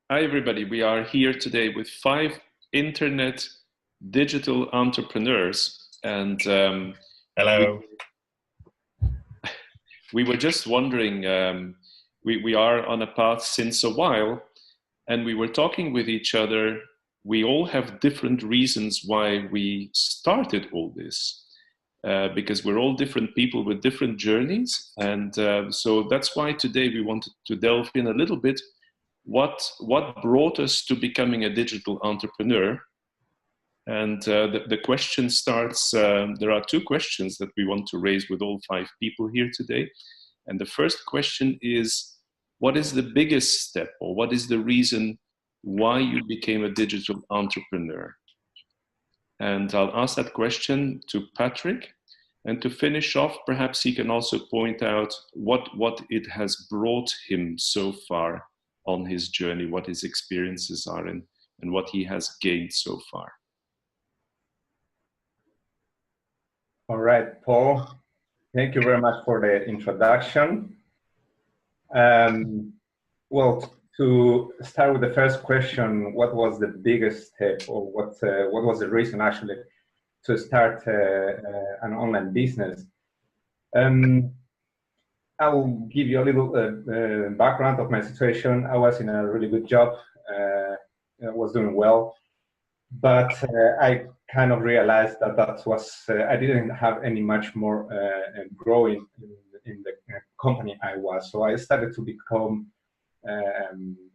Hi, everybody. We are here today with five internet digital entrepreneurs. And we, Hello. we were just wondering, we are on a path since a while, and we were talking with each other. We all have different reasons why we started all this. Because we're all different people with different journeys. And so that's why today we wanted to delve in a little bit what brought us to becoming a digital entrepreneur. And the question starts, there are two questions that we want to raise with all five people here today. And the first question is, what is the biggest step, or what is the reason why you became a digital entrepreneur? And I'll ask that question to Patrick. And to finish off, perhaps he can also point out what it has brought him so far on his journey, what his experiences are, and what he has gained so far. All right, Paul, thank you very much for the introduction. Well, to start with the first question, what was the biggest step, or what was the reason actually to start an online business? I'll give you a little background of my situation. I was in a really good job, I was doing well, but I kind of realized that I didn't have any much more growing in the company I was. So I started to become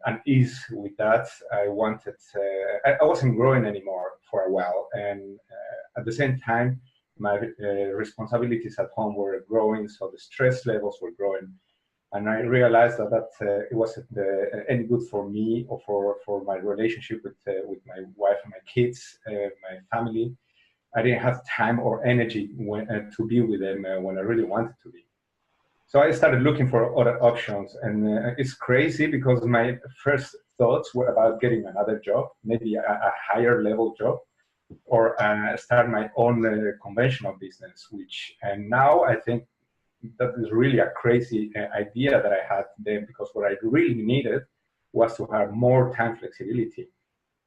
unease with that. I wasn't growing anymore for a while, and at the same time, my responsibilities at home were growing, so the stress levels were growing. And I realized that it wasn't any good for me or for my relationship with my wife and my kids, my family. I didn't have time or energy to be with them when I really wanted to be. So I started looking for other options, and it's crazy because my first thoughts were about getting another job, maybe a higher level job, or start my own conventional business, and now I think that is really a crazy idea that I had then, because what I really needed was to have more time flexibility.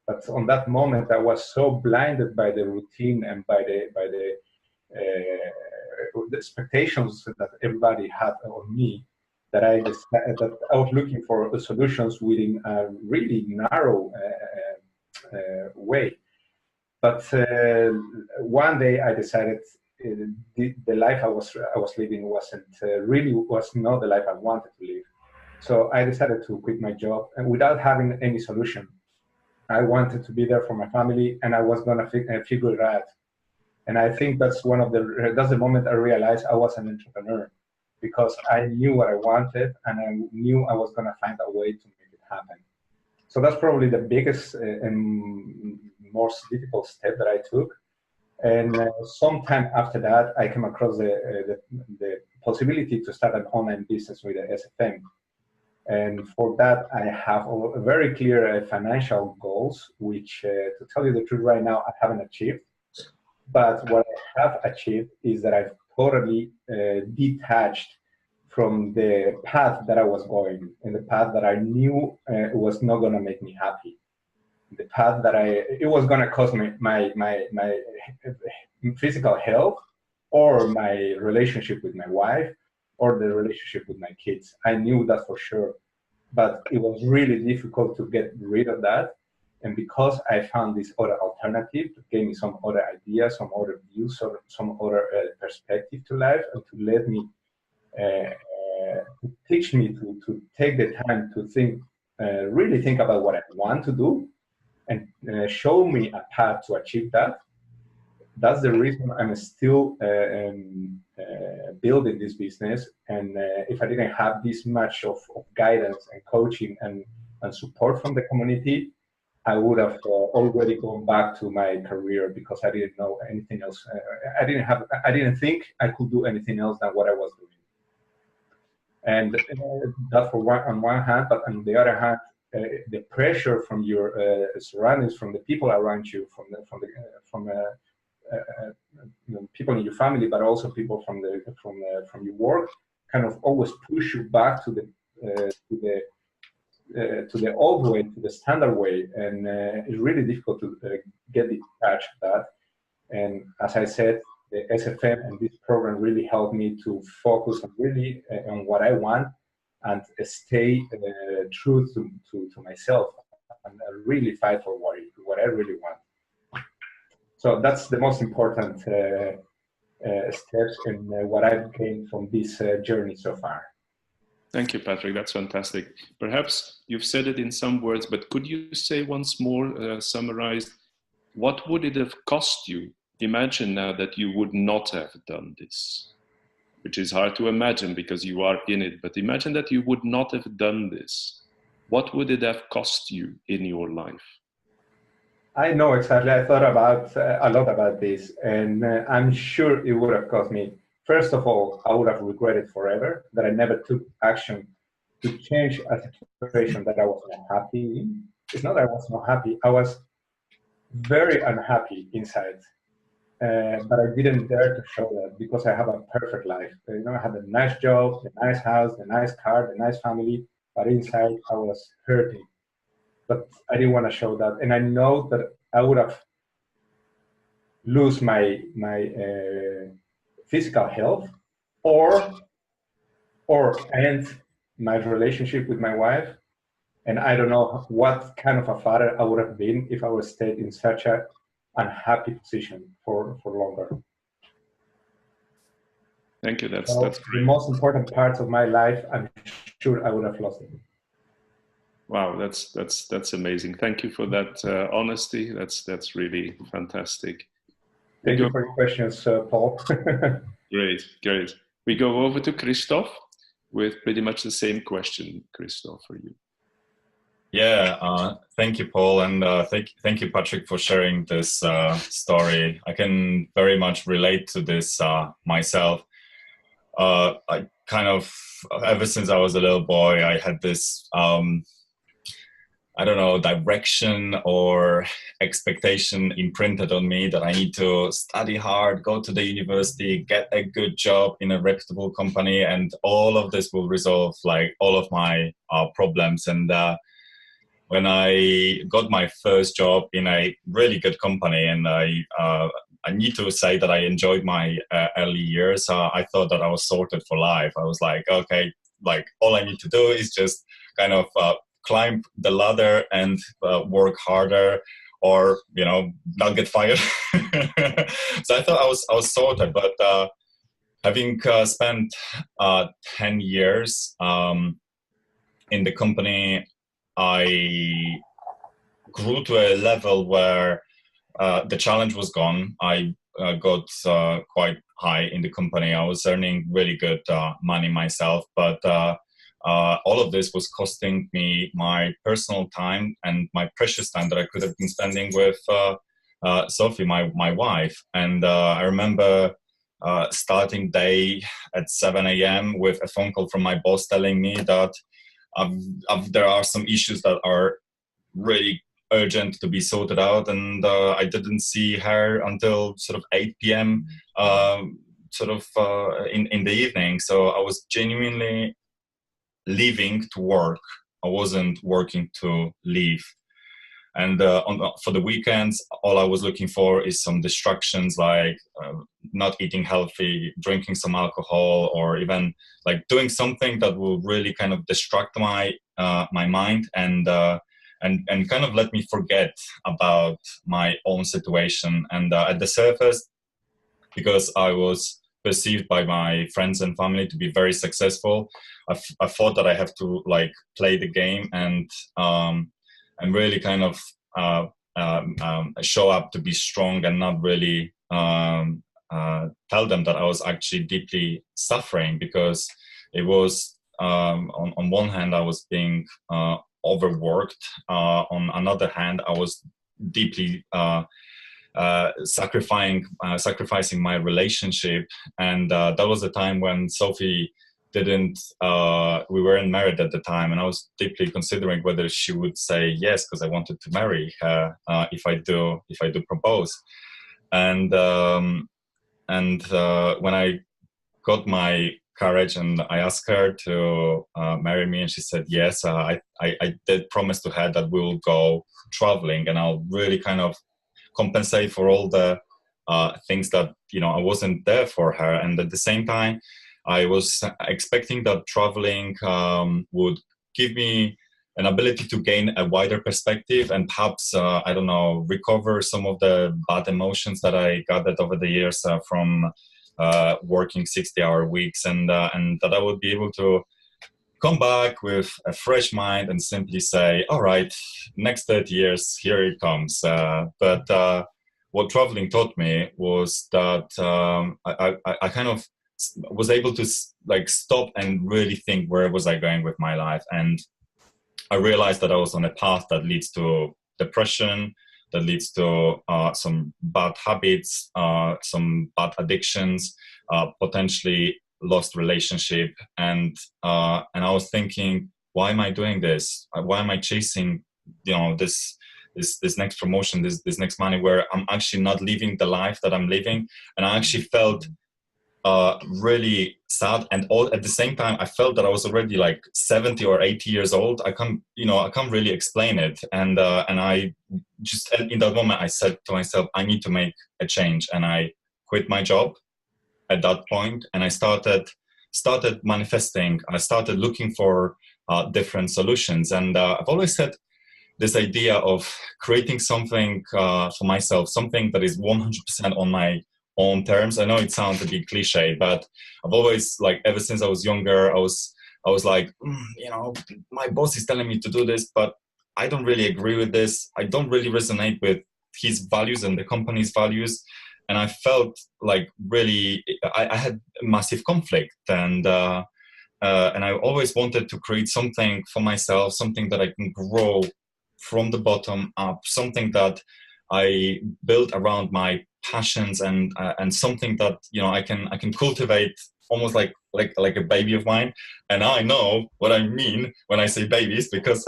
But on that moment, I was so blinded by the routine and by the expectations that everybody had on me, that I decided that I was looking for the solutions within a really narrow way. But one day I decided the life I was living was not the life I wanted to live. So I decided to quit my job, and without having any solution. I wanted to be there for my family, and I was gonna figure it out. And I think that's the moment I realized I was an entrepreneur, because I knew what I wanted, and I knew I was gonna find a way to make it happen. So that's probably the biggest and most difficult step that I took. And sometime after that, I came across the possibility to start an online business with the SFM. And for that, I have very clear financial goals, which, to tell you the truth, right now I haven't achieved. But what I have achieved is that I've totally detached from the path that I was going, and the path that I knew was not going to make me happy. The path that it was going to cost me my physical health, or my relationship with my wife, or the relationship with my kids. I knew that for sure, but it was really difficult to get rid of that. And because I found this other alternative, it gave me some other ideas, some other views, or some other perspective to life, and to let me to teach me to take the time to think, really think about what I want to do, and show me a path to achieve that. That's the reason I'm still building this business. And if I didn't have this much of guidance and coaching and support from the community, I would have already gone back to my career, because I didn't know anything else. I didn't think I could do anything else than what I was doing. And that on one hand, but on the other hand, the pressure from your surroundings, from the people around you, from people in your family, but also people from your work, kind of always push you back to the to the old way, to the standard way, and it's really difficult to get detached of that. And as I said, the SFM and this program really helped me to focus on really on what I want and stay true to myself and really fight for what I really want. So that's the most important steps in what I've gained from this journey so far. Thank you, Patrick. That's fantastic. Perhaps you've said it in some words, but could you say once more, summarized, what would it have cost you? Imagine now that you would not have done this, which is hard to imagine because you are in it, but imagine that you would not have done this. What would it have cost you in your life? I know exactly. I thought about a lot about this, and I'm sure it would have cost me. First of all, I would have regretted forever that I never took action to change a situation that I was not happy in. It's not that I was not happy. I was very unhappy inside, but I didn't dare to show that because I have a perfect life. You know, I had a nice job, a nice house, a nice car, a nice family, but inside I was hurting. But I didn't want to show that, and I know that I would have lose my physical health, or end my relationship with my wife, and I don't know what kind of a father I would have been if I was stayed in such a unhappy position for longer. Thank you. That's The most important parts of my life, I'm sure I would have lost it. Wow, that's amazing. Thank you for that honesty. That's really fantastic. Thank you for your questions, Paul. Great. We go over to Krzysztof with pretty much the same question, Krzysztof, for you. Yeah, thank you, Paul, and thank you, Patrick, for sharing this story. I can very much relate to this myself. I kind of, ever since I was a little boy, I had this, I don't know, direction or expectation imprinted on me that I need to study hard, go to the university, get a good job in a reputable company, and all of this will resolve like all of my problems. And when I got my first job in a really good company, and I need to say that I enjoyed my early years, I thought that I was sorted for life. I was like, okay, like all I need to do is just kind of climb the ladder and work harder, or not get fired. So I thought I was sorted, but having spent 10 years in the company, I grew to a level where the challenge was gone. I got quite high in the company. I was earning really good money myself, but all of this was costing me my personal time and my precious time that I could have been spending with Sophie, my wife. And I remember starting day at 7 a.m. with a phone call from my boss telling me that there are some issues that are really urgent to be sorted out, and I didn't see her until sort of 8 p.m. In the evening. So I was genuinely leaving to work. I wasn't working to leave. And for the weekends, all I was looking for is some distractions, like not eating healthy, drinking some alcohol, or even like doing something that will really kind of distract my mind and kind of let me forget about my own situation. And at the surface, because I was perceived by my friends and family to be very successful, I thought that I have to like play the game and really kind of show up to be strong and not really tell them that I was actually deeply suffering, because it was on one hand I was being overworked, on another hand I was deeply sacrificing my relationship. And that was the time when Sophie we weren't married at the time, and I was deeply considering whether she would say yes, because I wanted to marry her if I do propose. And when I got my courage, and I asked her to marry me, and she said yes. I did promise to her that we'll go traveling, and I'll really kind of compensate for all the things that I wasn't there for her. And at the same time, I was expecting that traveling would give me an ability to gain a wider perspective and perhaps, I don't know, recover some of the bad emotions that I gathered over the years from working 60-hour weeks, and that I would be able to come back with a fresh mind and simply say, all right, next 30 years, here it comes. But what traveling taught me was that I kind of was able to stop and really think, where was I going with my life? And I realized that I was on a path that leads to depression, that leads to some bad habits, some bad addictions, potentially lost relationship. And I was thinking, why am I doing this? Why am I chasing, this next promotion, this next money, where I'm actually not living the life that I'm living? And I actually felt really sad, and all at the same time I felt that I was already like 70 or 80 years old. I can't really explain it, and I just, in that moment, I said to myself, I need to make a change, and I quit my job at that point, and I started manifesting. I started looking for different solutions, and I've always had this idea of creating something for myself, something that is 100% on my own terms. I know it sounds a bit cliche, but I've always, ever since I was younger, I was like, my boss is telling me to do this, but I don't really agree with this. I don't really resonate with his values and the company's values. And I felt like really, I had a massive conflict, and I always wanted to create something for myself, something that I can grow from the bottom up, something that I built around my passions, and something that I can cultivate almost like a baby of mine. And I know what I mean when I say babies, because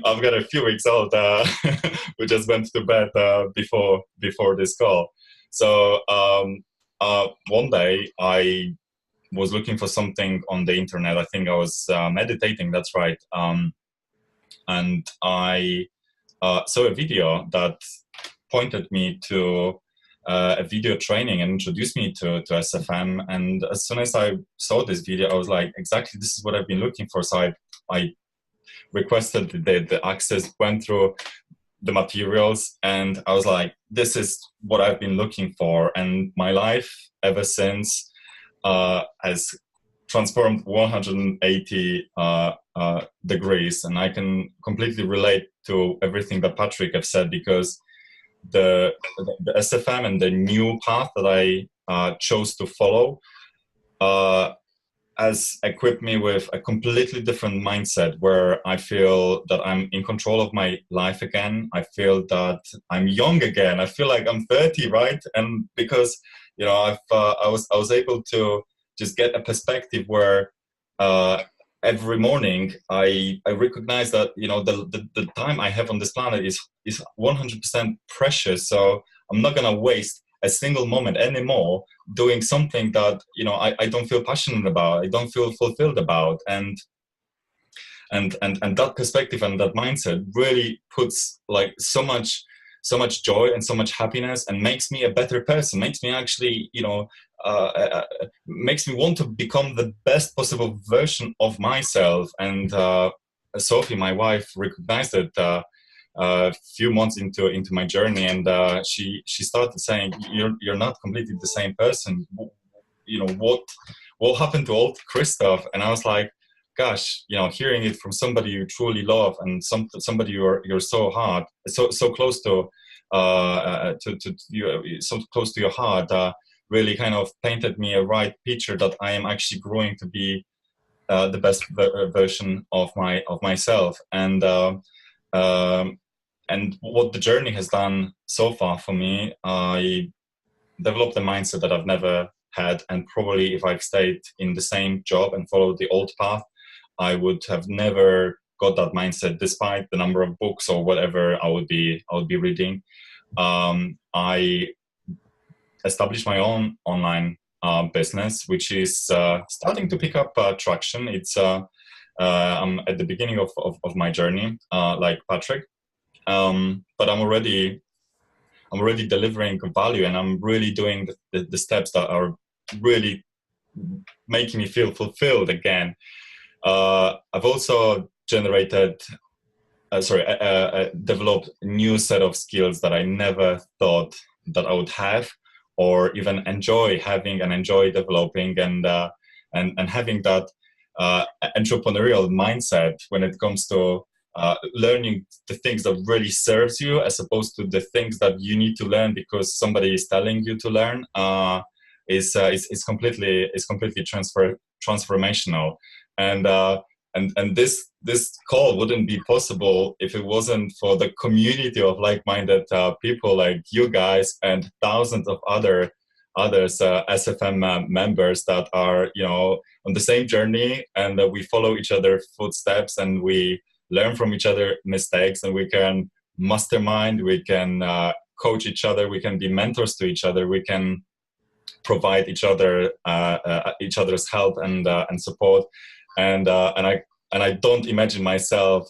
I've got a few weeks old who just went to bed before this call. So one day I was looking for something on the internet. I think I was meditating. That's right. And I saw a video that pointed me to a video training and introduced me to SFM. And as soon as I saw this video, I was like, exactly, this is what I've been looking for. So I requested the access, went through the materials, and I was like, this is what I've been looking for. And my life ever since has transformed 180 degrees. And I can completely relate to everything that Patrick have said, because the SFM and the new path that I chose to follow has equipped me with a completely different mindset, where I feel that I'm in control of my life again. I feel that I'm young again. I feel like I'm 30, right? And because I was able to just get a perspective where every morning I recognize that the time I have on this planet is 100% precious. So I'm not gonna waste a single moment anymore doing something that I don't feel passionate about, I don't feel fulfilled about. And that perspective and that mindset really puts so much joy and so much happiness, and makes me a better person, makes me actually makes me want to become the best possible version of myself. And Sophie, my wife, recognized it a few months into my journey, and she started saying, you're not completely the same person. What happened to old Krzysztof? And I was like, gosh, hearing it from somebody you truly love, and somebody you're so close to you, so close to your heart, really kind of painted me a right picture that I am actually growing to be the best version of myself. And what the journey has done so far for me, I developed a mindset that I've never had, and probably if I've stayed in the same job and followed the old path, I would have never got that mindset, despite the number of books or whatever I would be reading. I established my own online business, which is starting to pick up traction. It's I'm at the beginning of my journey, like Patrick, but I'm already delivering value, and I'm really doing the steps that are really making me feel fulfilled again. I've also generated, developed a new set of skills that I never thought that I would have, or even enjoy having and enjoy developing, and having that entrepreneurial mindset when it comes to learning the things that really serves you, as opposed to the things that you need to learn because somebody is telling you to learn. Is completely transformational, and this call wouldn't be possible if it wasn't for the community of like-minded people like you guys and thousands of others SFM members that are on the same journey, and we follow each other's footsteps, and we learn from each other's mistakes, and we can mastermind, we can coach each other, we can be mentors to each other, we can provide each other's help and support, and I don't imagine myself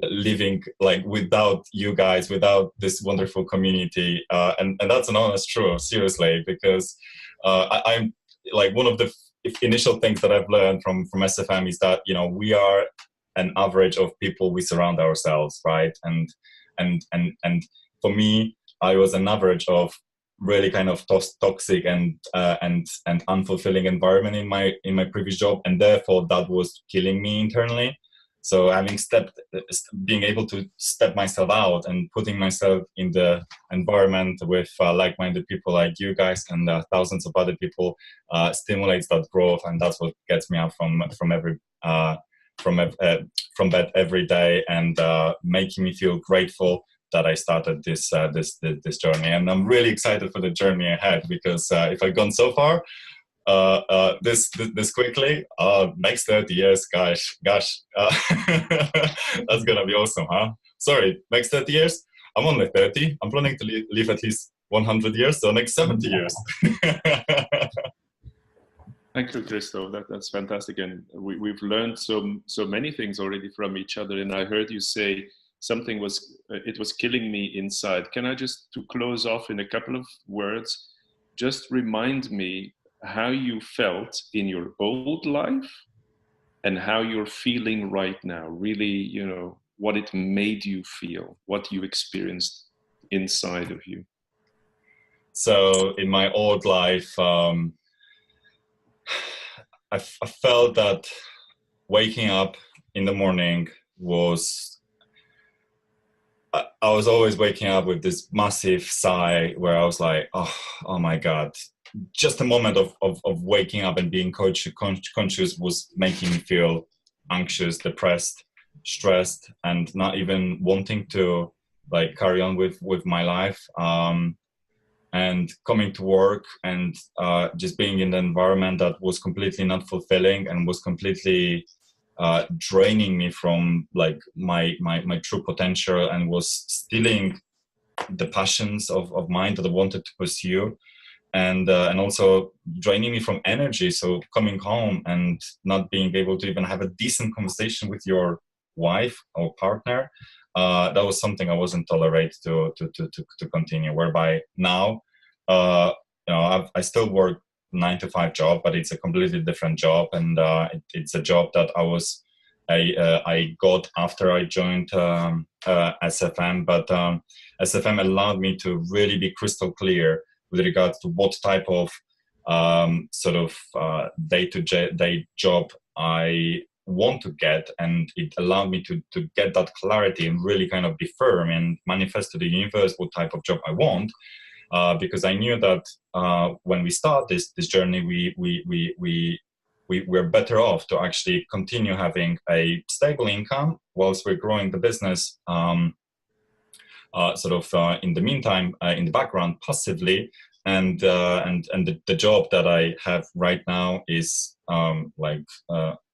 living like without you guys, without this wonderful community, and that's an honest truth, seriously, because I'm like, one of the initial things that I've learned from SFM is that we are an average of people we surround ourselves, right? And for me, I was an average of really kind of toxic and unfulfilling environment in my previous job, and therefore that was killing me internally. So being able to step myself out and putting myself in the environment with like-minded people like you guys and thousands of other people stimulates that growth, and that's what gets me up from bed every day, and making me feel grateful that I started this journey. And I'm really excited for the journey ahead, because if I've gone so far this quickly, next 30 years, gosh, that's gonna be awesome, huh? Sorry, next 30 years? I'm only 30. I'm planning to live at least 100 years, so next 70 years. Thank you, Krzysztof. That's fantastic, and we've learned so many things already from each other. And I heard you say something was killing me inside. Can I just, to close off in a couple of words, just remind me how you felt in your old life and how you're feeling right now? Really, what it made you feel, what you experienced inside of you. So in my old life, I felt that waking up in the morning was, I was always waking up with this massive sigh where I was like, oh my God. Just a moment of waking up and being conscious was making me feel anxious, depressed, stressed, and not even wanting to like carry on with my life. And coming to work and just being in the environment that was completely not fulfilling and was completely draining me from like my true potential, and was stealing the passions of mine that I wanted to pursue, and also draining me from energy. So coming home and not being able to even have a decent conversation with your wife or partner, that was something I wasn't tolerate to continue. Whereby now, I still work 9-to-5 job, but it's a completely different job, and it's a job that I got after I joined SFM. But SFM allowed me to really be crystal clear with regards to what type of day-to-day job I want to get, and it allowed me to get that clarity and really kind of be firm and manifest to the universe what type of job I want, because I knew that when we start this journey, we're better off to actually continue having a stable income whilst we're growing the business, in the meantime, in the background, passively. And the job that I have right now is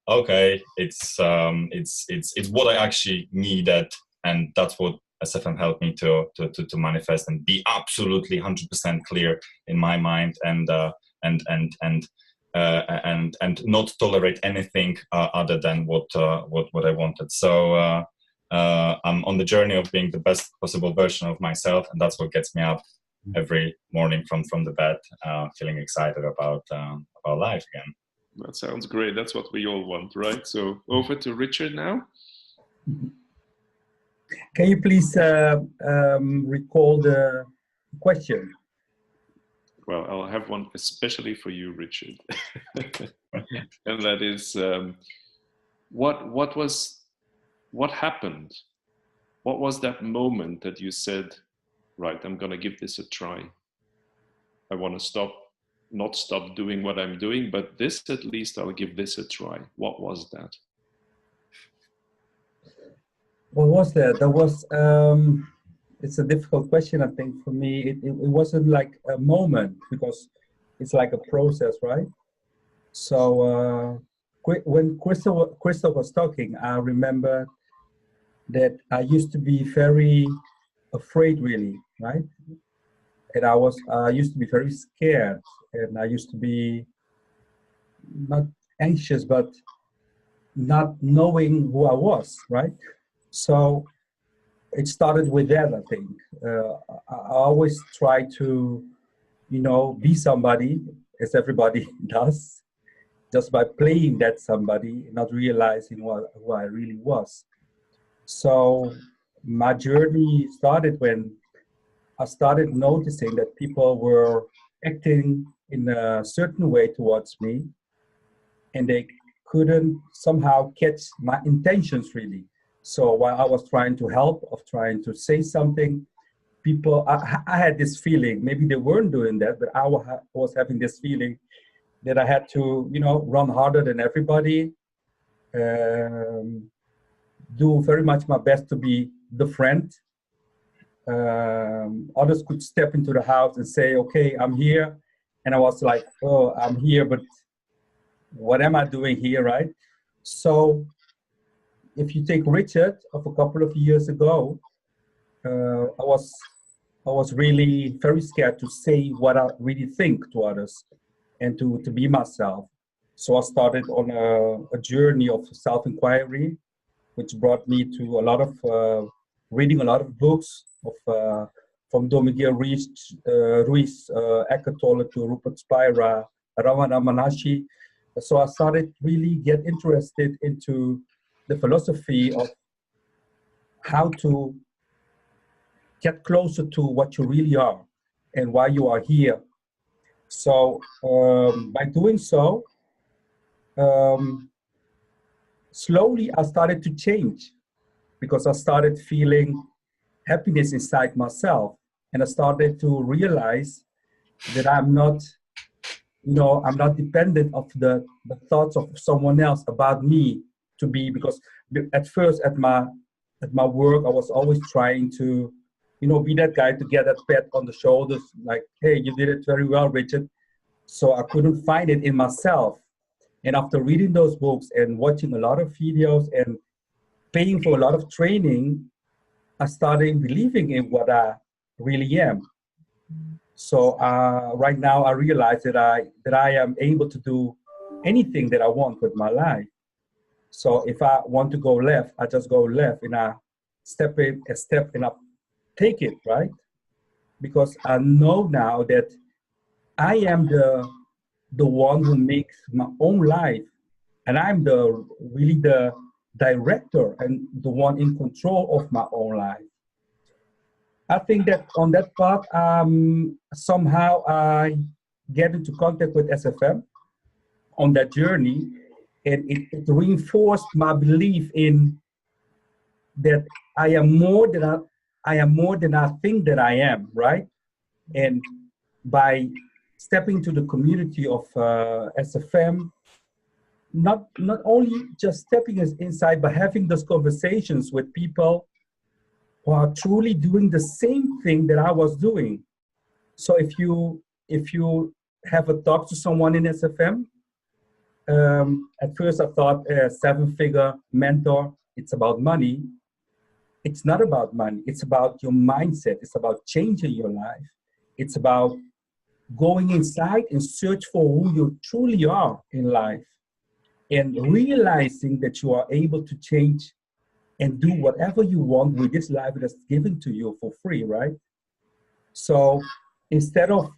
okay, it's what I actually needed, and that's what SFM helped me to manifest and be absolutely 100% clear in my mind, and and not tolerate anything other than what I wanted. So I'm on the journey of being the best possible version of myself, and that's what gets me up every morning from the bed, feeling excited about life again. That sounds great. That's what we all want, right? So over to Richard now. Can you please recall the question? Well, I'll have one especially for you, Richard. And that is, what happened? What was that moment that you said, right, I'm going to give this a try. I want to not stop doing what I'm doing, but this, at least I'll give this a try. What was that? What was that? That was, it's a difficult question, I think, for me. It wasn't like a moment, because it's like a process, right? So when Krzysztof was talking, I remember that I used to be very afraid, really, right? And I used to be very scared, and I used to be not anxious, but not knowing who I was, right? So it started with that, I think. I always try to, be somebody, as everybody does, just by playing that somebody, not realizing who I really was. So my journey started when I started noticing that people were acting in a certain way towards me, and they couldn't somehow catch my intentions, really. So while I was trying to help, of trying to say something, I had this feeling, maybe they weren't doing that, but I was having this feeling that I had to, run harder than everybody, do very much my best to be the friend. Others could step into the house and say, okay, I'm here. And I was like, oh, I'm here, but what am I doing here, right? So if you take Richard of a couple of years ago, I was really very scared to say what I really think to others and to be myself. So I started on a journey of self-inquiry, which brought me to a lot of reading a lot of books from Don Miguel Ruiz, Eckhart Tolle to Rupert Spira, Ramana Maharishi. So I started really get interested into the philosophy of how to get closer to what you really are and why you are here. So by doing so, slowly I started to change, because I started feeling happiness inside myself, and I started to realize that I'm not dependent of the thoughts of someone else about me to be, because at first at my work, I was always trying to, be that guy to get that pat on the shoulders, like, hey, you did it very well, Richard. So I couldn't find it in myself. And after reading those books and watching a lot of videos and paying for a lot of training, I started believing in what I really am. So right now I realize that I am able to do anything that I want with my life. So if I want to go left, I just go left, and I step and I take it, right? Because I know now that I am the one who makes my own life, and I'm really the director and the one in control of my own life. I think that on that path, somehow I get into contact with SFM on that journey, and it reinforced my belief in that I am more than I think that I am, right? And by stepping to the community of SFM, not only just stepping inside, but having those conversations with people who are truly doing the same thing that I was doing. So if you have a talk to someone in SFM, at first I thought a 7-figure mentor, it's about money. It's not about money. It's about your mindset. It's about changing your life. It's about going inside and search for who you truly are in life, and realizing that you are able to change and do whatever you want with this life that's given to you for free, right? So instead of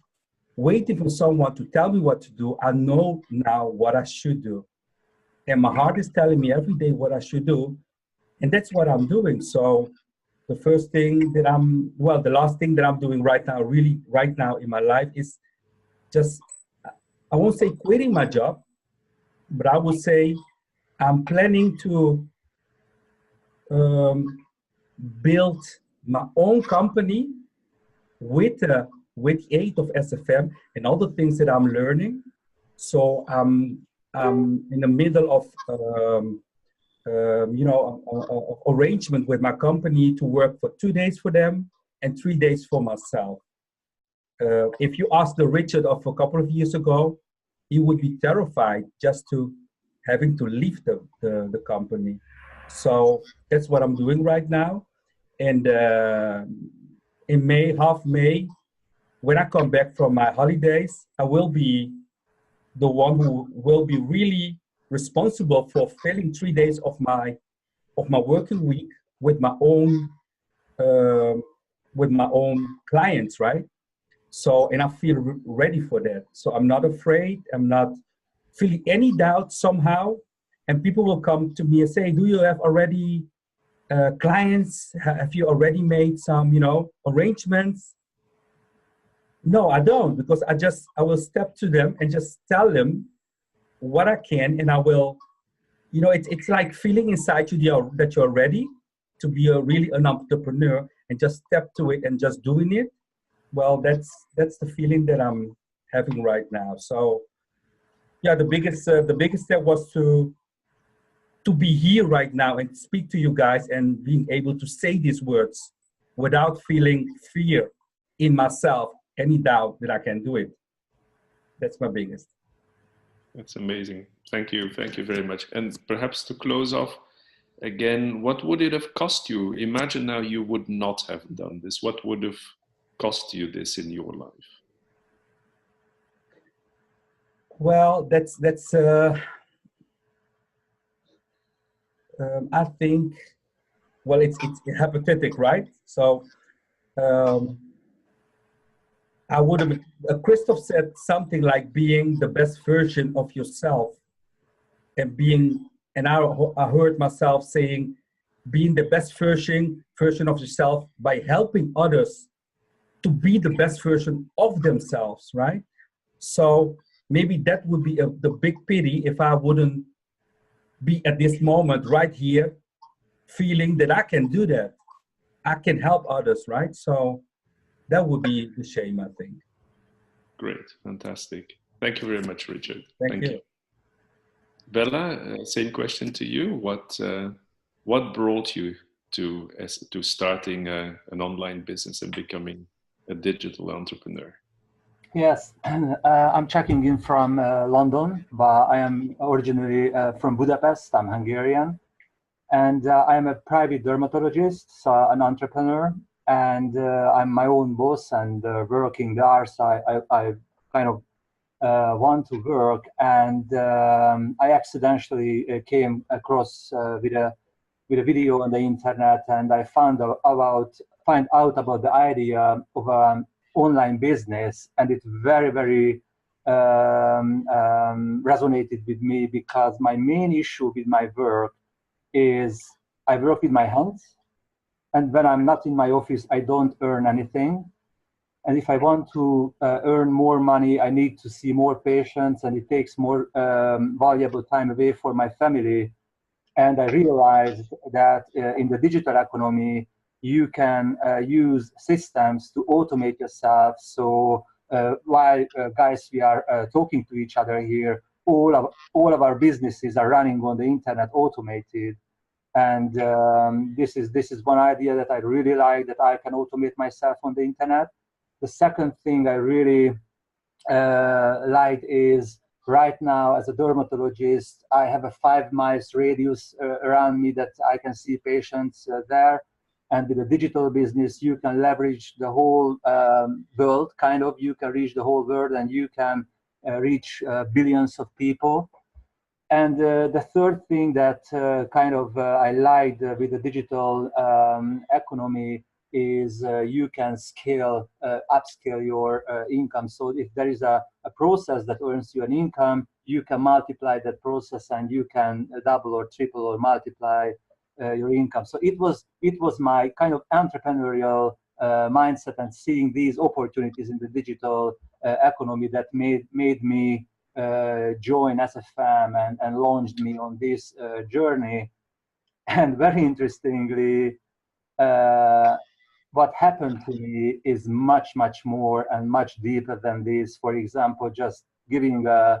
waiting for someone to tell me what to do, I know now what I should do. And my heart is telling me every day what I should do. And that's what I'm doing. So the first thing that the last thing that I'm doing right now, really right now in my life, is just, I won't say quitting my job, but I would say I'm planning to build my own company with the aid of SFM and all the things that I'm learning. So I'm in the middle of arrangement with my company to work for 2 days for them and 3 days for myself. If you ask the Richard of a couple of years ago, he would be terrified just to having to leave the company. So that's what I'm doing right now. And in May, half May, when I come back from my holidays, I will be the one who will be really responsible for filling 3 days of my working week with my own clients, right? So, and I feel ready for that. So I'm not afraid. I'm not feeling any doubt somehow. And people will come to me and say, "Do you have already clients? Have you already made some, arrangements?" No, I don't, because I will step to them and just tell them what I can, and I will, it's like feeling inside you that you're ready to be really an entrepreneur, and just step to it and just doing it. Well, that's the feeling that I'm having right now. So, yeah, the biggest step was to be here right now and speak to you guys and being able to say these words without feeling fear in myself, any doubt that I can do it. That's my biggest. That's amazing. Thank you very much. And perhaps to close off, again, what would it have cost you? Imagine now you would not have done this. What would have cost you this in your life? Well, that's I think, well, it's hypothetical, right? So I would have, Krzysztof said something like being the best version of yourself, and I heard myself saying, being the best version of yourself by helping others to be the best version of themselves, right? So maybe that would be the big pity if I wouldn't be at this moment right here feeling that I can do that. I can help others, right? So that would be the shame, I think. Great, fantastic. Thank you very much, Richard. Thank you. Bela, same question to you. What brought you to starting an online business and becoming a digital entrepreneur? Yes, I'm checking in from London, but I am originally from Budapest. I'm Hungarian, and I am a private dermatologist, so an entrepreneur, and I'm my own boss and working the hours I kind of want to work. And I accidentally came across with a video on the internet, and I find out about the idea of an online business, and it very, very resonated with me, because my main issue with my work is I work with my hands, and when I'm not in my office, I don't earn anything. And if I want to earn more money, I need to see more patients, and it takes more valuable time away for my family. And I realized that in the digital economy, you can use systems to automate yourself. So while guys, we are talking to each other here, all of our businesses are running on the internet, automated. And this is one idea that I really like, that I can automate myself on the internet. The second thing I really like is, right now as a dermatologist, I have a 5 miles radius around me that I can see patients there. And with a digital business, you can leverage the whole world, kind of. You can reach the whole world, and you can reach billions of people. And the third thing that I liked with the digital economy is you can upscale your income. So if there is a process that earns you an income, you can multiply that process, and you can double or triple or multiply your income. So it was my kind of entrepreneurial mindset, and seeing these opportunities in the digital economy that made me join SFM and launched me on this journey. And very interestingly, what happened to me is much more and much deeper than this. For example, just giving a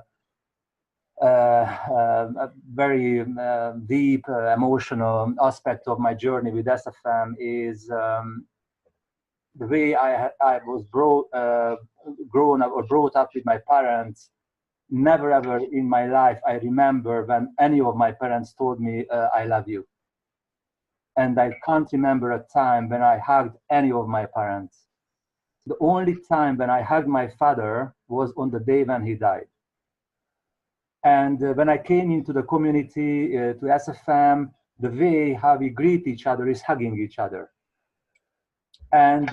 very deep emotional aspect of my journey with SFM is the way I was brought up with my parents. Never ever in my life I remember when any of my parents told me I love you. And I can't remember a time when I hugged any of my parents. The only time when I hugged my father was on the day when he died. And when I came into the community, to SFM, the way how we greet each other is hugging each other. And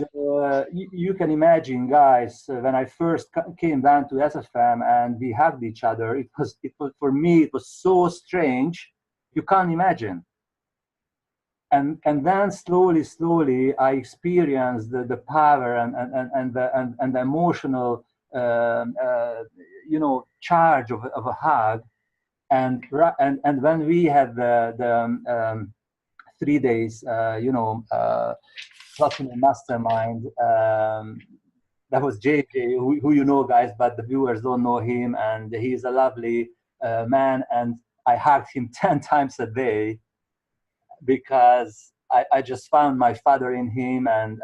you can imagine, guys, when I first came down to SFM and we hugged each other, it was for me, it was so strange, you can't imagine. And then slowly, I experienced the power and the emotional, charge of a hug. And when we had the 3 days, Platinum Mastermind, that was JJ, who you know, guys, but the viewers don't know him, and he's a lovely man, and I hugged him 10 times a day because I just found my father in him, and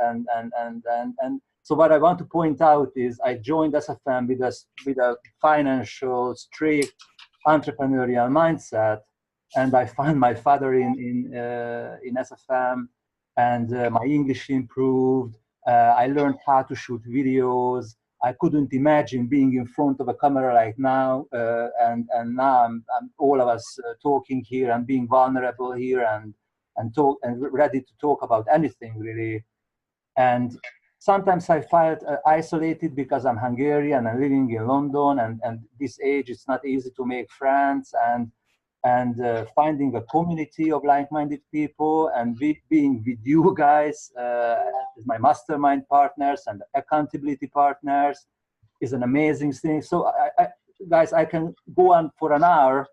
so what I want to point out is I joined SFM with a financial, strict, entrepreneurial mindset, and I found my father in SFM. And my English improved. I learned how to shoot videos. I couldn't imagine being in front of a camera like now. And now I'm all of us talking here and being vulnerable here and ready to talk about anything really. And sometimes I felt isolated because I'm Hungarian and living in London. And this age, it's not easy to make friends. And finding a community of like-minded people and being with you guys as my mastermind partners and accountability partners is an amazing thing. So guys, I can go on for an hour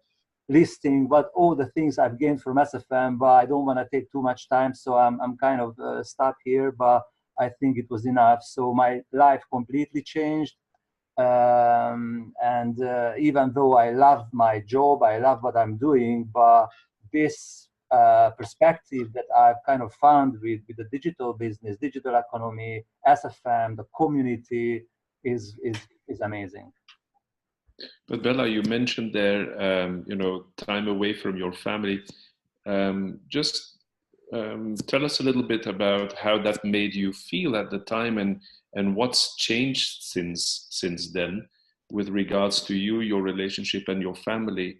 listing what all the things I've gained from SFM, but I don't want to take too much time, so I'm kind of stuck here, but I think it was enough. So my life completely changed. And even though I love my job, I love what I'm doing, but this perspective that I've kind of found with the digital business, digital economy, SFM, the community is amazing. But Bela, you mentioned there, time away from your family. Just tell us a little bit about how that made you feel at the time, and what's changed since then with regards to you, your relationship, and your family.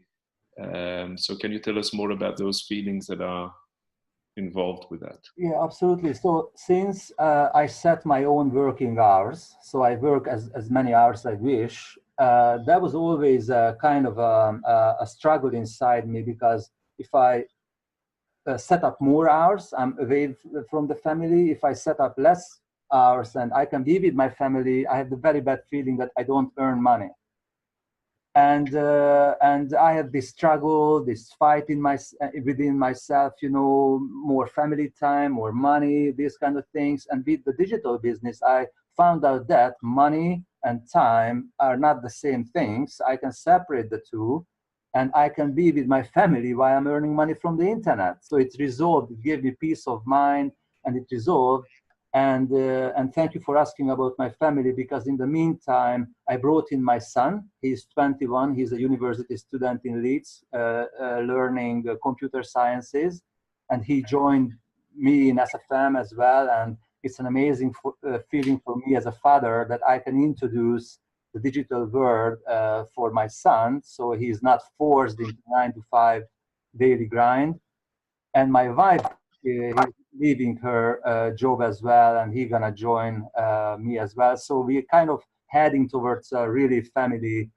So can you tell us more about those feelings that are involved with that? Yeah, absolutely. So since I set my own working hours, so I work as many hours as I wish, that was always a kind of a struggle inside me, because if I set up more hours, I'm away from the family. If I set up less hours and I can be with my family, I have the very bad feeling that I don't earn money. And I have this struggle, this fight within myself, more family time, more money, these kind of things. And with the digital business, I found out that money and time are not the same things. I can separate the two, and I can be with my family while I'm earning money from the internet. So it resolved, it gave me peace of mind, and it resolved. And thank you for asking about my family, because in the meantime, I brought in my son. He's 21. He's a university student in Leeds, learning computer sciences. And he joined me in SFM as well, and it's an amazing feeling for me as a father that I can introduce the digital world for my son, so he's not forced into 9 to 5 daily grind. And my wife, he's leaving her job as well, and he's gonna join me as well. So we're kind of heading towards a really family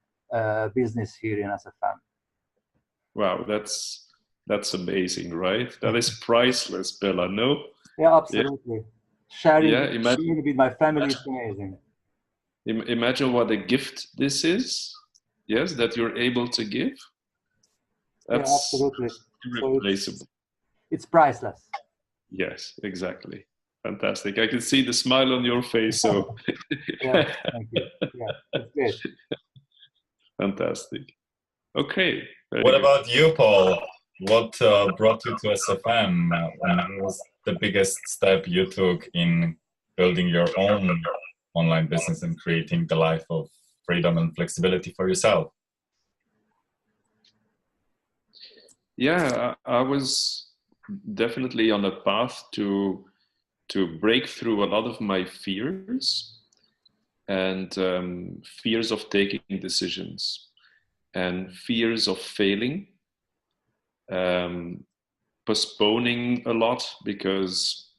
business here in SFM. Wow, that's amazing, right? That is priceless, Bela. No? Yeah, absolutely. Sharing imagine with my family is amazing. Imagine what a gift this is. Yes, that you're able to give. That's absolutely. irreplaceable. So it's priceless. Yes, exactly. Fantastic. I can see the smile on your face. So yeah, thank you. Yeah, it's great. Fantastic. Okay. What about you, Paul? What brought you to SFM? What was the biggest step you took in building your own online business and creating the life of freedom and flexibility for yourself? Yeah, I was definitely on a path to break through a lot of my fears and fears of taking decisions and fears of failing, postponing a lot because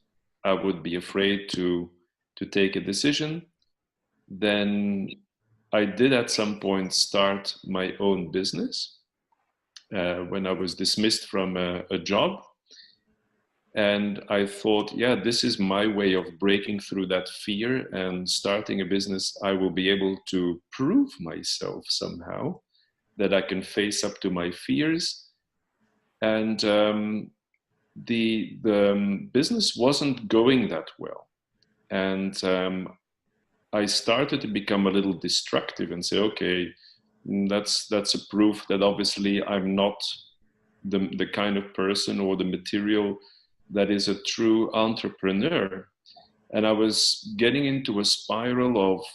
I would be afraid to take a decision. Then I did at some point start my own business when I was dismissed from a job. And I thought, yeah, this is my way of breaking through that fear and starting a business. I will be able to prove myself somehow that I can face up to my fears. And the business wasn't going that well. And I started to become a little destructive and say, okay, that's a proof that obviously I'm not the kind of person or the material that is a true entrepreneur. And I was getting into a spiral of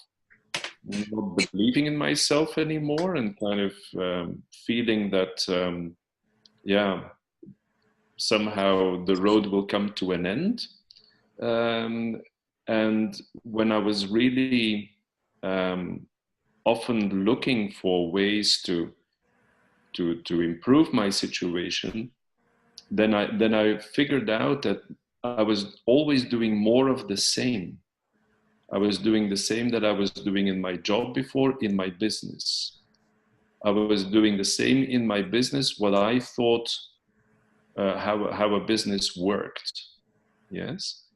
not believing in myself anymore and kind of feeling that, somehow the road will come to an end. And when I was really often looking for ways to improve my situation, then I figured out that I was always doing more of the same. I was doing the same that I was doing in my job before in my business. I was doing the same in my business what I thought how a business worked. Yes.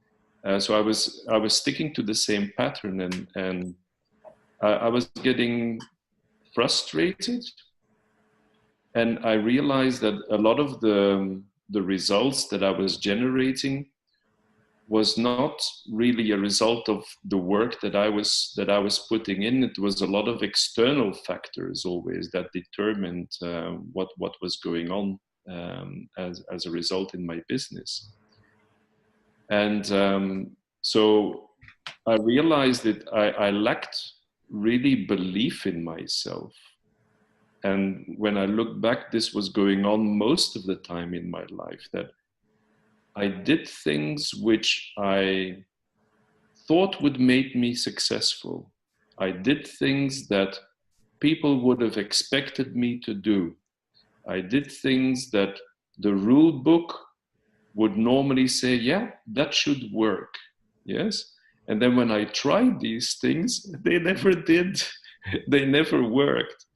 So I was sticking to the same pattern, and I was getting frustrated, and I realized that a lot of the results that I was generating was not really a result of the work that I was putting in. It was a lot of external factors always that determined what was going on as a result in my business. And so I realized that I lacked really belief in myself. And when I look back, this was going on most of the time in my life, that I did things which I thought would make me successful. I did things that people would have expected me to do. I did things that the rule book would normally say, yeah, that should work. Yes. And then when I tried these things, they never did. They never worked.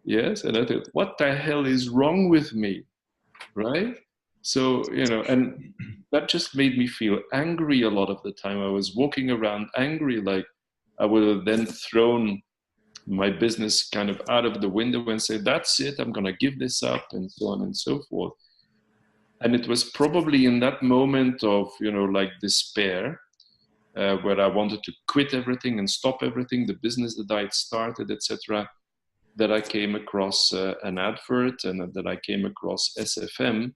Yes. And I thought, what the hell is wrong with me? Right. So, and that just made me feel angry a lot of the time. I was walking around angry, like I would have then thrown my business kind of out of the window and say, that's it, I'm going to give this up, and so on and so forth. And it was probably in that moment of, like despair, where I wanted to quit everything and stop everything, the business that I had started, etc., that I came across an advert, and that I came across SFM.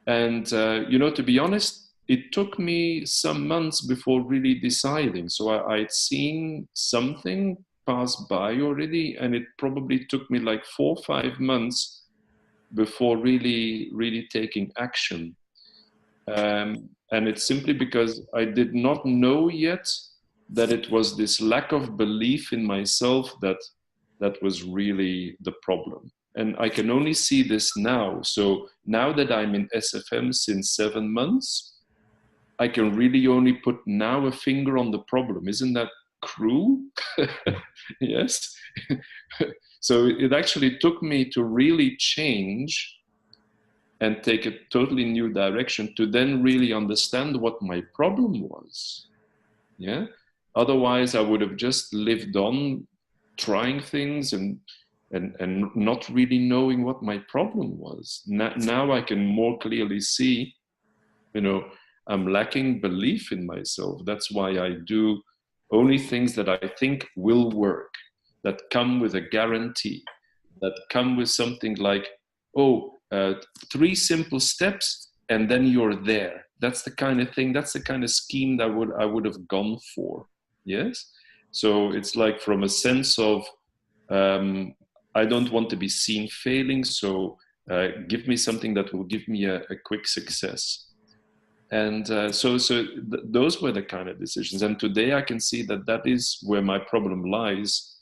And, to be honest, it took me some months before really deciding. So I'd seen something pass by already, and it probably took me like 4 or 5 months before really taking action. And it's simply because I did not know yet that it was this lack of belief in myself that was really the problem. And I can only see this now. So now that I'm in SFM since 7 months, I can really only put now a finger on the problem. Isn't that cruel? Yes. So it actually took me to really change and take a totally new direction to then really understand what my problem was. Yeah. Otherwise, I would have just lived on trying things and not really knowing what my problem was. Now I can more clearly see, I'm lacking belief in myself. That's why I do only things that I think will work, that come with a guarantee, that come with something like, 3 simple steps and then you're there. That's the kind of thing, that's the kind of scheme that I would have gone for. Yes. So it's like from a sense of, I don't want to be seen failing. So give me something that will give me a quick success. And those were the kind of decisions. And today I can see that is where my problem lies,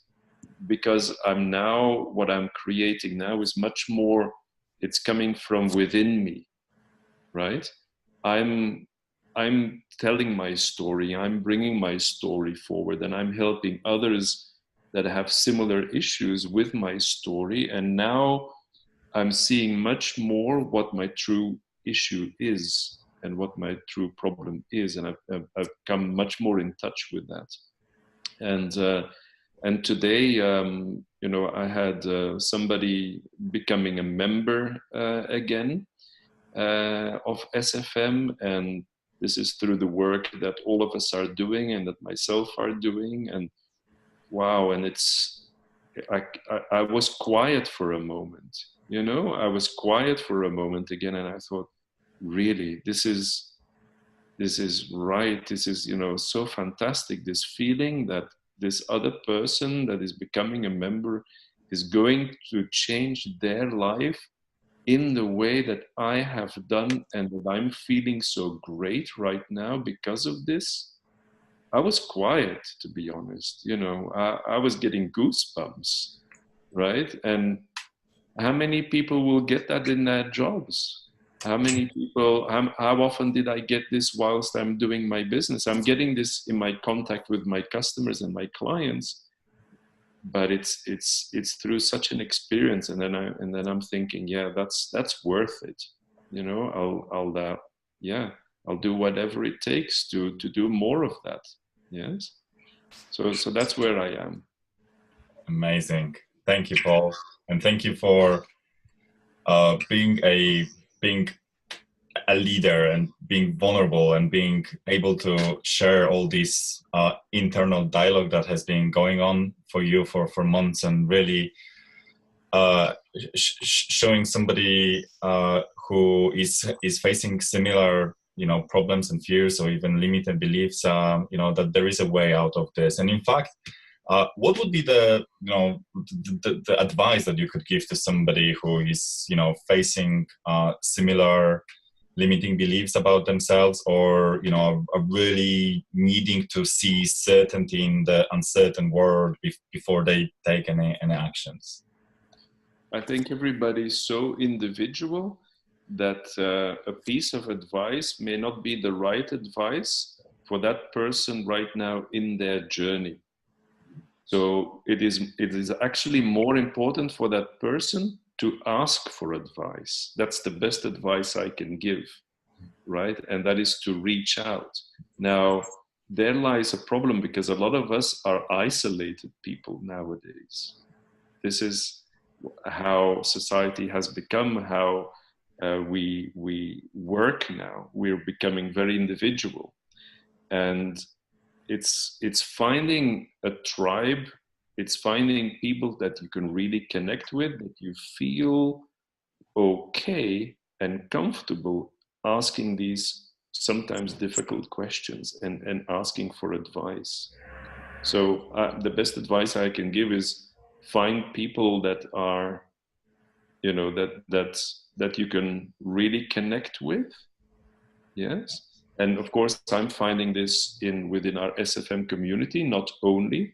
because what I'm creating now is much more, it's coming from within me, right? I'm telling my story, I'm bringing my story forward, and I'm helping others that have similar issues with my story. And now I'm seeing much more what my true issue is and what my true problem is. And I've come much more in touch with that. And today, I had somebody becoming a member again of SFM, and this is through the work that all of us are doing and that myself are doing. And wow, and I was quiet for a moment, I was quiet for a moment again, and I thought, really, this is right. This is, so fantastic, this feeling that this other person that is becoming a member is going to change their life in the way that I have done, and that I'm feeling so great right now because of this. I was quiet, to be honest. I was getting goosebumps, right? And how many people will get that in their jobs? How many people, how often did I get this whilst I'm doing my business? I'm getting this in my contact with my customers and my clients, but it's through such an experience. And then I'm thinking, yeah, that's worth it. I'll do whatever it takes to do more of that. Yes. So that's where I am. Amazing. Thank you, Paul. And thank you for being a leader and being vulnerable and being able to share all this internal dialogue that has been going on for you for months, and really showing somebody who is facing similar problems and fears, or even limited beliefs, that there is a way out of this. And in fact, what would be the advice that you could give to somebody who is facing similar limiting beliefs about themselves, or are really needing to see certainty in the uncertain world before they take any actions? I think everybody is so individual that a piece of advice may not be the right advice for that person right now in their journey. So it is actually more important for that person to ask for advice. That's the best advice I can give, right? And that is to reach out. Now, there lies a problem, because a lot of us are isolated people nowadays. This is how society has become, how we work now. We're becoming very individual. And it's finding a tribe, it's finding people that you can really connect with, that you feel okay and comfortable asking these sometimes difficult questions and asking for advice. So the best advice I can give is find people that are, that you can really connect with. Yes. And of course, I'm finding this within our SFM community, not only,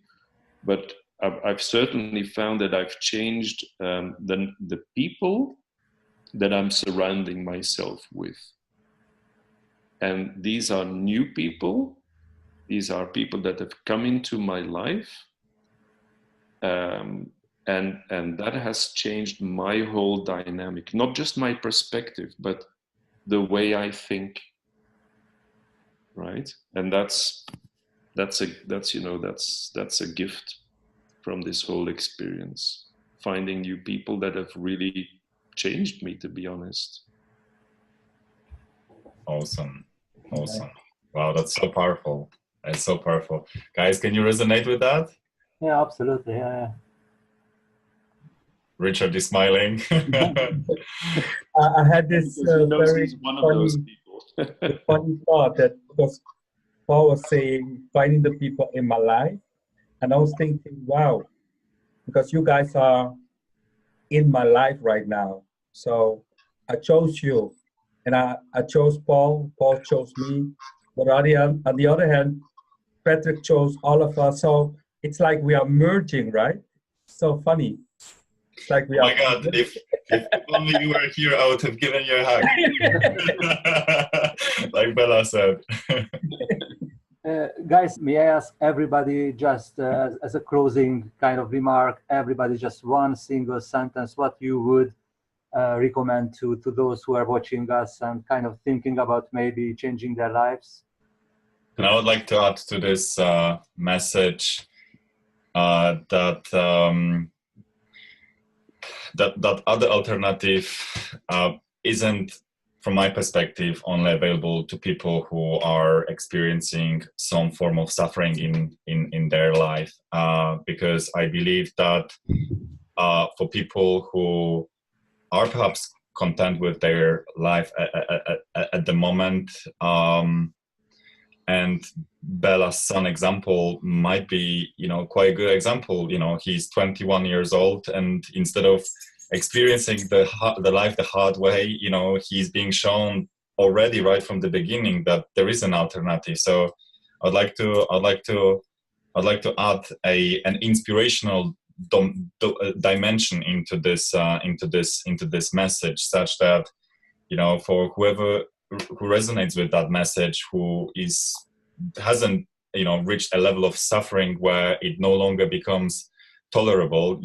but I've certainly found that I've changed the people that I'm surrounding myself with. And these are new people. These are people that have come into my life. And that has changed my whole dynamic, not just my perspective, but the way I think. Right? And that's a gift from this whole experience. Finding new people that have really changed me, to be honest. Awesome. Wow, that's so powerful. It's so powerful. Guys, can you resonate with that? Yeah, absolutely. Yeah. Richard is smiling. I had this very one of those people. funny thought that because Paul was saying finding the people in my life, and I was thinking, wow, because you guys are in my life right now. So I chose you, and I chose Paul. Paul chose me. But on the other hand, Patrick chose all of us. So it's like we are merging, right? So funny. It's like we oh are. My God! If only you were here, I would have given you a hug. Like Bela said. Guys, may I ask everybody just as a closing kind of remark, everybody just one single sentence, what you would recommend to those who are watching us and kind of thinking about maybe changing their lives? And I would like to add to this message that other alternative isn't, from my perspective, only available to people who are experiencing some form of suffering in their life. Because I believe that for people who are perhaps content with their life at the moment, and Bela's son example might be, quite a good example. He's 21 years old, and instead of experiencing the life the hard way, he's being shown already right from the beginning that there is an alternative. So I'd like to add an inspirational dimension into this message, such that for whoever who resonates with that message, who hasn't reached a level of suffering where it no longer becomes tolerable,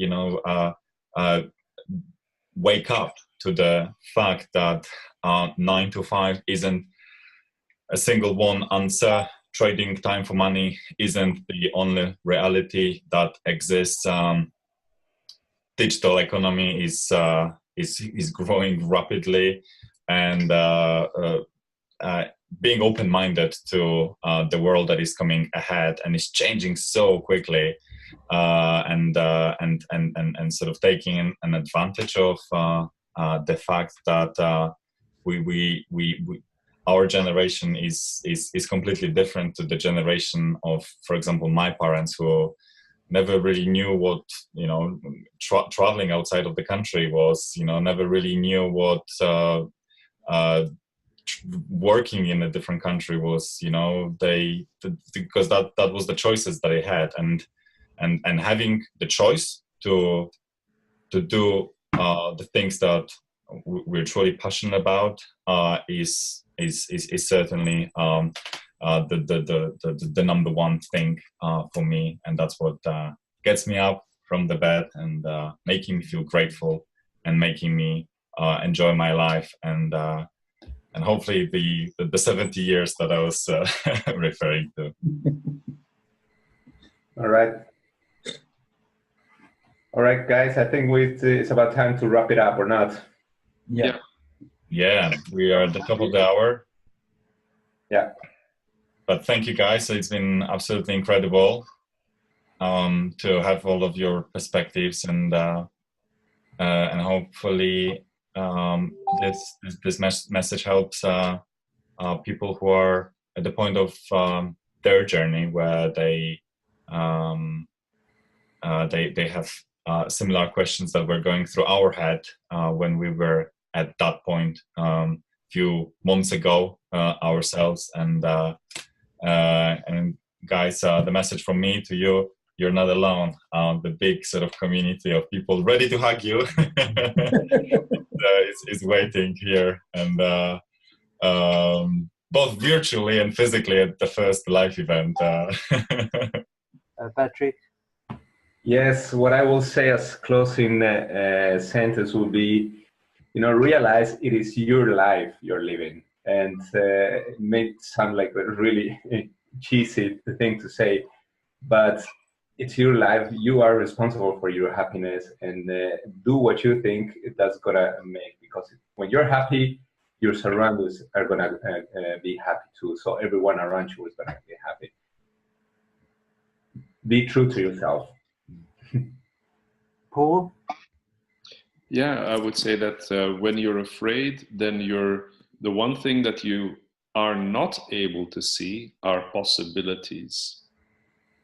wake up to the fact that 9 to 5 isn't a single one answer. Trading time for money isn't the only reality that exists. Digital economy is growing rapidly, and being open-minded to the world that is coming ahead and is changing so quickly, and sort of taking an advantage of the fact that our generation is completely different to the generation of, for example, my parents, who never really knew what traveling outside of the country was. Never really knew what working in a different country was. Because that was the choices that they had, and having the choice to do the things that we're truly passionate about is certainly the number one thing for me, and that's what gets me up from the bed and making me feel grateful and making me enjoy my life, and hopefully the 70 years that I was referring to. All right, guys. I think it's about time to wrap it up, or not? Yeah. Yeah, we are at the top of the hour. Yeah. But thank you, guys. It's been absolutely incredible to have all of your perspectives, and hopefully this message helps people who are at the point of their journey where they have similar questions that were going through our head when we were at that point, few months ago ourselves. And guys, the message from me to you: you're not alone. The big sort of community of people ready to hug you is waiting here, and both virtually and physically at the first live event. Patrick? Yes, what I will say as closing sentence will be, realize it is your life you're living. And it may sound like a really cheesy thing to say, but it's your life. You are responsible for your happiness, and do what you think that's gonna make, because when you're happy, your surroundings are gonna be happy too. So everyone around you is gonna be happy. Be true to yourself. Paul? Yeah, I would say that when you're afraid, then the one thing that you are not able to see are possibilities.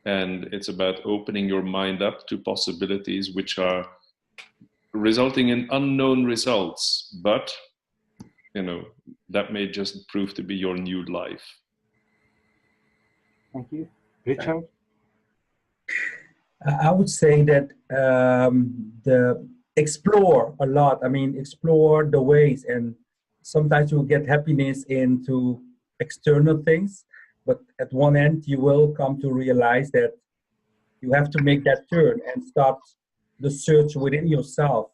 And it's about opening your mind up to possibilities which are resulting in unknown results, but that may just prove to be your new life. Thank you. Richard? I would say that explore a lot. I mean, explore the ways, and sometimes you get happiness into external things, but at one end you will come to realize that you have to make that turn and start the search within yourself,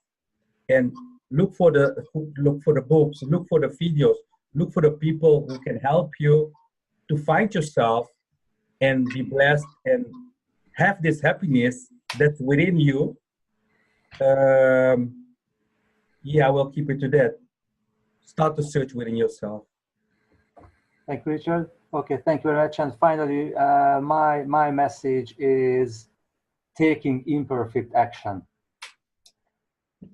and look for the books, look for the videos, look for the people who can help you to find yourself and be blessed and have this happiness that's within you. Yeah, I will keep it to that. Start the search within yourself. Thank you, Richard. Okay, thank you very much. And finally, my message is taking imperfect action.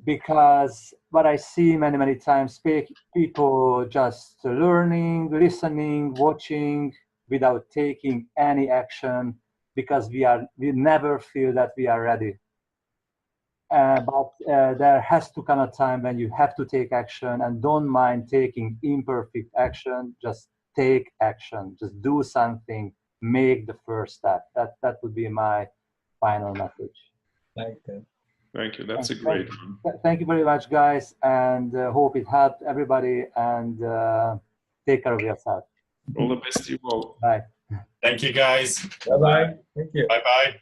Because what I see many times, people just learning, listening, watching without taking any action, because we never feel that we are ready. But there has to come a time when you have to take action, and don't mind taking imperfect action. Just take action. Just do something. Make the first step. That would be my final message. Like that. Thank you. That's a great one. Thank you very much, guys, and hope it helped everybody. And take care of yourself. All the best to you all. Bye. Thank you, guys. Bye-bye. Thank you. Bye-bye.